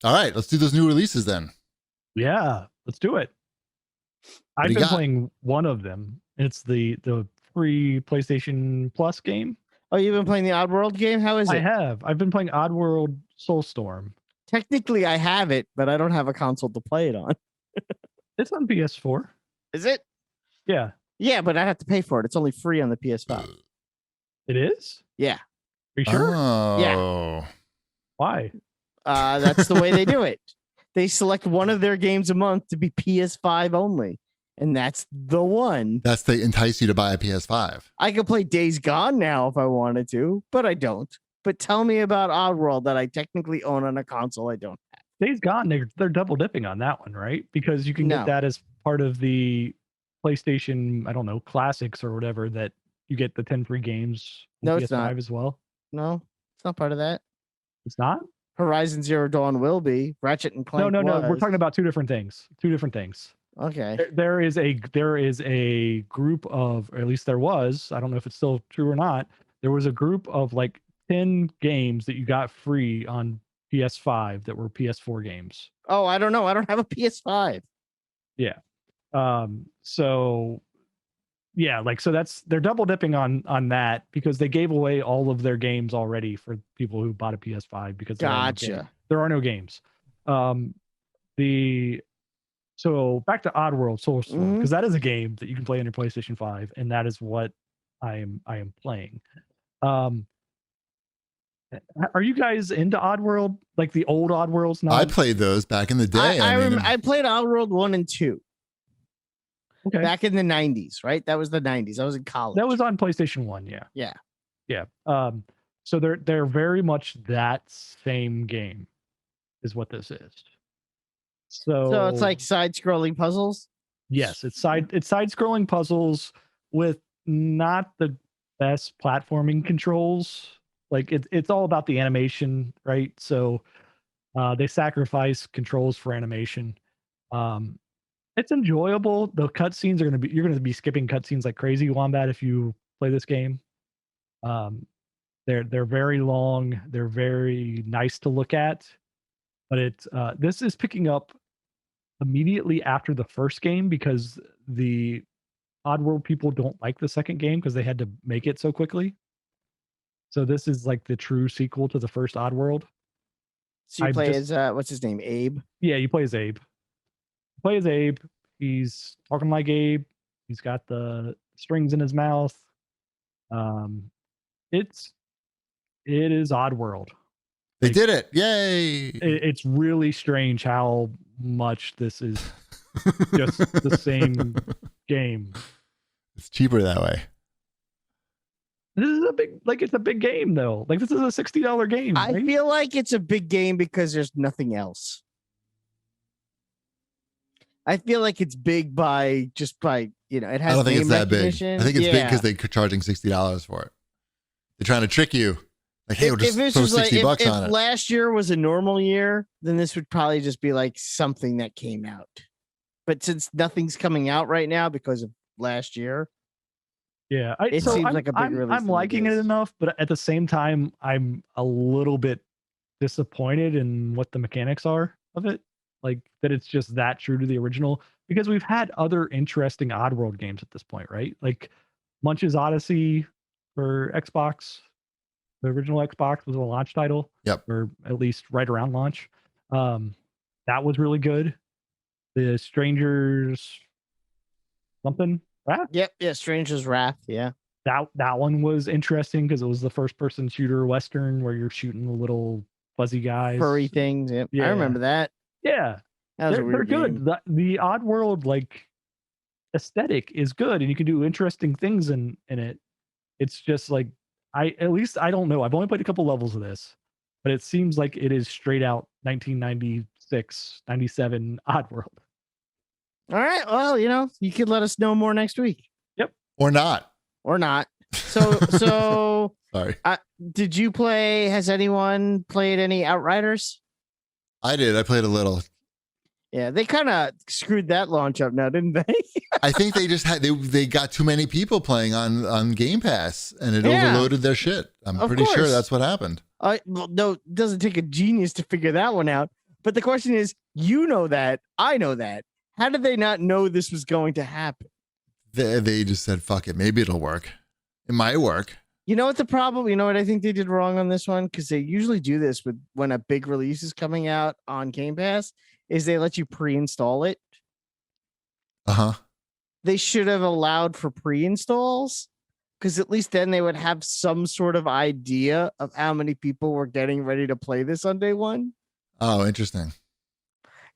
All right, let's do those new releases then. Yeah, let's do it. I've been playing one of them. It's the free PlayStation Plus game. Oh, you've been playing the Oddworld game? How is it? I have. I've been playing Oddworld Soulstorm. Technically, I have it, but I don't have a console to play it on. It's on PS4. Is it? Yeah. Yeah, but I have to pay for it. It's only free on the PS5. It is? Yeah. Are you sure? Oh. Yeah. Why? That's the way they do it. They select one of their games a month to be PS5 only. And that's the one. That's they entice you to buy a PS5. I could play Days Gone now if I wanted to, but I don't. But tell me about Oddworld that I technically own on a console I don't have. Days Gone, they're double dipping on that one, right? Because you can get that as part of the PlayStation, I don't know, classics or whatever, that you get the 10 free games on PS5 it's not. as well. No, it's not part of that. It's not? Horizon Zero Dawn will be. Ratchet and Clank No. We're talking about two different things. Okay. There is a group of, or at least there was, I don't know if it's still true or not, there was a group of like 10 games that you got free on PS5 that were PS4 games. Oh, I don't know. I don't have a PS5. Yeah. So they're double dipping on that because they gave away all of their games already for people who bought a PS5 because there are no games. So back to Oddworld Soulstorm, because that is a game that you can play on your PlayStation 5, and that is what I am playing. Are you guys into Oddworld? Like the old Oddworlds? I played those back in the day. I played Oddworld 1 and 2. Okay. Back in the 90s, right? That was the 90s. I was in college. That was on PlayStation 1, yeah. Yeah. So they're very much that same game is what this is. So it's like side-scrolling puzzles? Yes, it's side-scrolling puzzles with not the best platforming controls. Like it's all about the animation, right? So they sacrifice controls for animation. It's enjoyable. The cutscenes you're gonna be skipping cutscenes like crazy, Wombat, if you play this game. They're very long. They're very nice to look at, but this is picking up immediately after the first game because the Oddworld people don't like the second game because they had to make it so quickly. So this is like the true sequel to the first Oddworld. So you play as what's his name, Abe? Yeah, you play as Abe. He's talking like Abe. He's got the strings in his mouth. It is Oddworld. They did it. Yay. It's really strange how much this is just the same game. It's cheaper that way. This is it's a big game though. Like this is a $60 game. I feel like it's a big game because there's nothing else. I feel like it's big by it has. I don't think it's that big. I think it's big because they're charging $60 for it. They're trying to trick you. Like, hey, we'll just throw $60 on it. If last year was a normal year, then this would probably just be like something that came out. But since nothing's coming out right now because of last year, it seems like a big release. I'm liking it enough, but at the same time, I'm a little bit disappointed in what the mechanics are of it. Like that it's just that true to the original, because we've had other interesting Oddworld games at this point, right? Like Munch's Odyssey for Xbox. The original Xbox was a launch title. Yep. Or at least right around launch. That was really good. The Strangers something. Wrath? Yep. Yeah. Strangers Wrath. Yeah. That one was interesting because it was the first person shooter Western where you're shooting the little fuzzy guys. Furry things. Yep. Yeah. I remember that. Yeah. They're good. The Oddworld aesthetic is good and you can do interesting things in it. It's just like I don't know. I've only played a couple levels of this, but it seems like it is straight out 1996, 97 Oddworld. All right. Well, you could let us know more next week. Yep. Or not. So sorry. Did you play? Has anyone played any Outriders? I did. I played a little. Yeah, they kind of screwed that launch up now, didn't they? I think they just they got too many people playing on Game Pass and it overloaded their shit. I'm pretty sure that's what happened. No, it doesn't take a genius to figure that one out. But the question is, you know that, I know that. How did they not know this was going to happen? They just said, fuck it. Maybe it'll work. It might work. You know what the problem? You know what I think they did wrong on this one? Because they usually do this with when a big release is coming out on Game Pass, is they let you pre-install it. Uh-huh. They should have allowed for pre-installs, because at least then they would have some sort of idea of how many people were getting ready to play this on day one. Oh, interesting.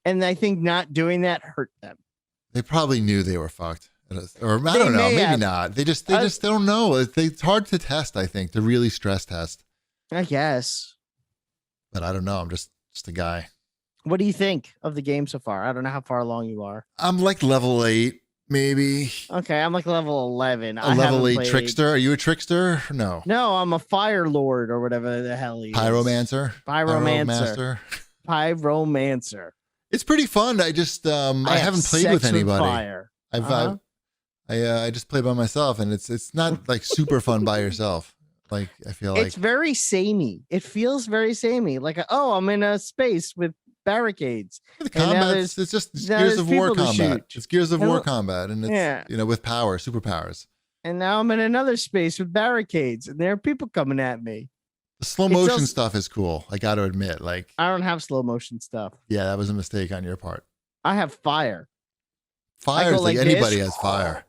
And I think not doing that hurt them. They probably knew they were fucked. Or I don't know, maybe not. They just don't know. It's hard to test, I think, to really stress test. I guess. But I don't know. I'm just a guy. What do you think of the game so far? I don't know how far along you are. I'm like level 8, maybe. Okay, I'm like level 11. A level 8 trickster? Are you a trickster? No. No, I'm a fire lord or whatever the hell he is. Pyromancer? Pyromancer. It's pretty fun. I just I haven't played with anybody. Fire. I just play by myself, and it's not like super fun by yourself. Like I feel like it's very samey. It feels very samey. Like I'm in a space with barricades. The combat, it's just Gears of War combat. It's Gears of War combat, and it's with superpowers. And now I'm in another space with barricades, and there are people coming at me. The slow motion stuff is cool. I got to admit, like I don't have slow motion stuff. Yeah, that was a mistake on your part. I have fire. Fire is like anybody has fire.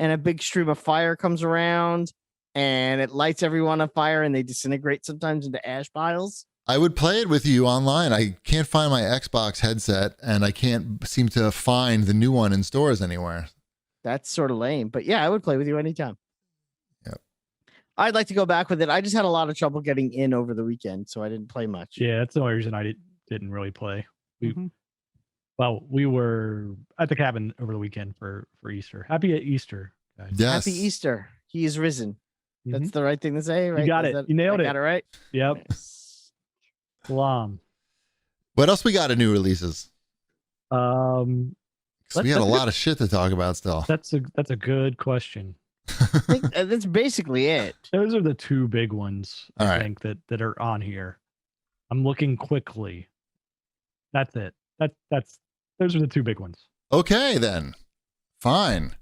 And a big stream of fire comes around, and it lights everyone on fire, and they disintegrate sometimes into ash piles. I would play it with you online. I can't find my Xbox headset, and I can't seem to find the new one in stores anywhere. That's sort of lame, but yeah, I would play with you anytime. Yep. I'd like to go back with it. I just had a lot of trouble getting in over the weekend, so I didn't play much. Yeah, that's the only reason I didn't really play. Well, we were at the cabin over the weekend for Easter. Happy Easter, guys. Yes. Happy Easter. He is risen. That's the right thing to say, right? You got it. You nailed it. Got it right? Yep. Salam. What else we got in new releases? We had a lot of shit to talk about still. That's a good question. I think that's basically it. Those are the two big ones I think that are on here. I'm looking quickly. That's it. Those are the two big ones. Okay, then. Fine.